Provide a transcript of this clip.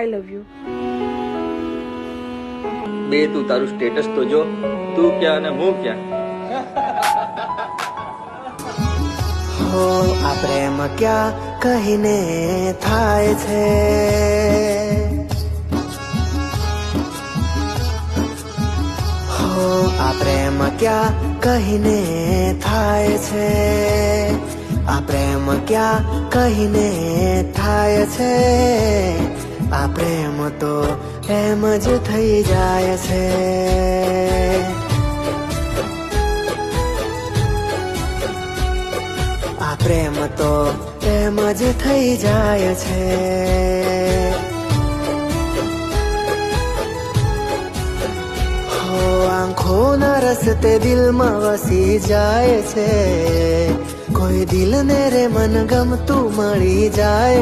I love you. બે તું તારું સ્ટેટસ તો જો, તું ક્યાં અને હું ક્યાં. હો આ પ્રેમ ક્યાં કહીને થાય છે, હો આ પ્રેમ ક્યાં કહીને થાય છે, આ પ્રેમ ક્યાં કહીને થાય છે, આ પ્રેમ તો એમ જ થઈ જાય છે. આ પ્રેમ તો એમ જ થઈ જાય છે. હો આંખોના રસ્તે દિલમાં વસી જાય છે, કોઈ દિલને રે મન ગમતું મળી જાય.